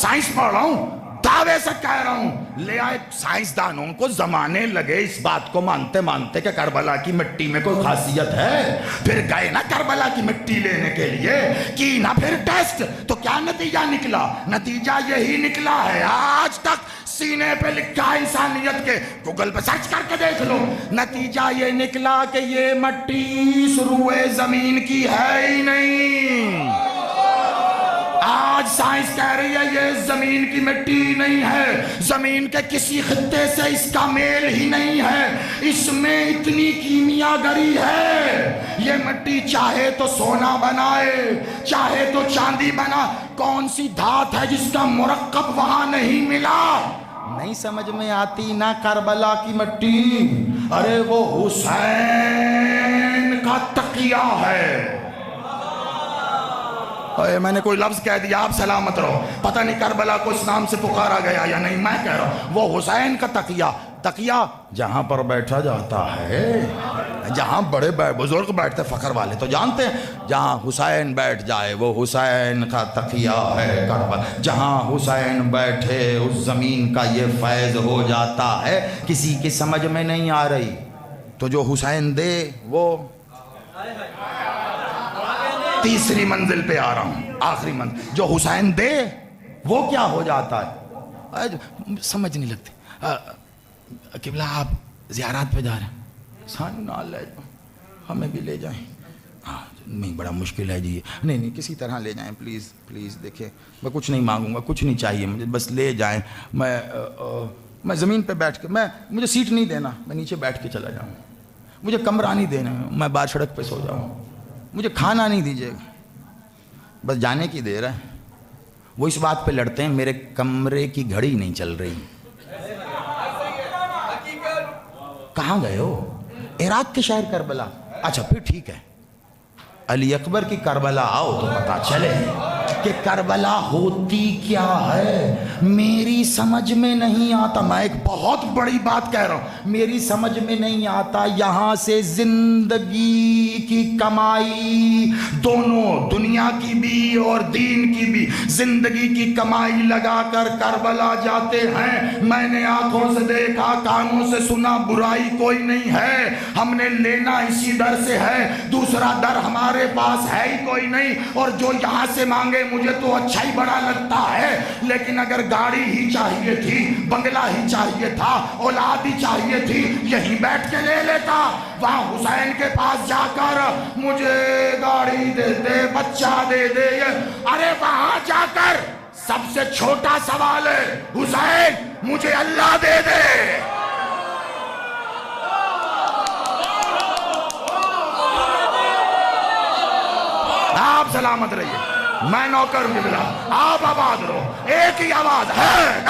Science पढ़ रहा हूं, दावे से कह रहा हूं। ले आए साइंसदानों को जमाने लगे इस बात को मानते मानते कि करबला की मिट्टी में कोई खासियत है। फिर गए ना करबला की मिट्टी लेने के लिए, की ना फिर टेस्ट, तो क्या नतीजा निकला? नतीजा यही निकला है, आज तक सीने पे लिखा है इंसानियत के, गूगल पे सर्च करके देख लो। नतीजा ये निकला कि ये मिट्टी शुरुए जमीन की है ही नहीं। आज साइंस कह रही है ये जमीन की मिट्टी नहीं है, जमीन के किसी खित्ते से इसका मेल ही नहीं है, इसमें इतनी कीमियागरी है। ये मिट्टी चाहे तो सोना बनाए, चाहे तो चांदी बना, कौन सी धात है जिसका मुरक्कब वहां नहीं मिला? नहीं समझ में आती ना करबला की मिट्टी। अरे वो हुसैन का तकिया है। अरे मैंने कोई लफ्ज कह दिया, आप सलामत रहो। पता नहीं करबला को इस नाम से पुकारा गया या नहीं, मैं कह रहा हूं वो हुसैन का तकिया। तकिया जहां पर बैठा जाता है, जहां बड़े बुजुर्ग बैठते फखर वाले तो जानते हैं, जहां हुसैन बैठ जाए वो हुसैन का तकिया है करबला। जहां हुसैन बैठे उस जमीन का ये फैज हो जाता है। किसी की समझ में नहीं आ रही तो जो हुसैन दे वो तीसरी मंजिल पे आ रहा हूं, आखिरी मंजिल जो हुसैन दे वो क्या हो जाता है? समझ नहीं लगती। किबला आप ज़ियारत पे जा रहे हैं, सान ना ले जाओ, हमें भी ले जाएं। हाँ नहीं, बड़ा मुश्किल है जी। नहीं नहीं, किसी तरह ले जाएं प्लीज़ प्लीज़। देखिए मैं कुछ नहीं मांगूंगा, कुछ नहीं चाहिए मुझे, बस ले जाएं। मैं ज़मीन पे बैठ के, मुझे सीट नहीं देना, मैं नीचे बैठ के चला जाऊँ। मुझे कमरा नहीं देना, मैं बाहर सड़क पे सो जाऊँ। मुझे खाना नहीं दीजिएगा, बस जाने की देर है। वो इस बात पे लड़ते हैं मेरे कमरे की घड़ी नहीं चल रही। कहाँ गए हो? इराक के शहर करबला। अच्छा फिर ठीक है, अली अकबर की करबला आओ तो पता चले कि करबला होती क्या है। मेरी समझ में नहीं आता, मैं एक बहुत बड़ी बात कह रहा हूं, मेरी समझ में नहीं आता यहां से जिंदगी की कमाई, दोनों दुनिया की भी और दीन की भी जिंदगी की कमाई लगाकर करबला जाते हैं। मैंने आंखों से देखा, कानों से सुना, बुराई कोई नहीं है। हमने लेना इसी दर से है, दूसरा दर हमारे पास है ही कोई नहीं। और जो यहां से मांगे मुझे तो अच्छा ही बड़ा लगता है, लेकिन अगर गाड़ी ही चाहिए थी, बंगला ही चाहिए था, औलाद ही चाहिए थी, यहीं बैठ के ले लेता। वहां हुसैन के पास जाकर मुझे गाड़ी दे दे, बच्चा दे दे, अरे वहां जाकर सबसे छोटा सवाल है, हुसैन मुझे अल्लाह दे दे। आप सलामत रहिए, मैं नौकर हूं, आप आबाद रहो। एक ही आवाज है,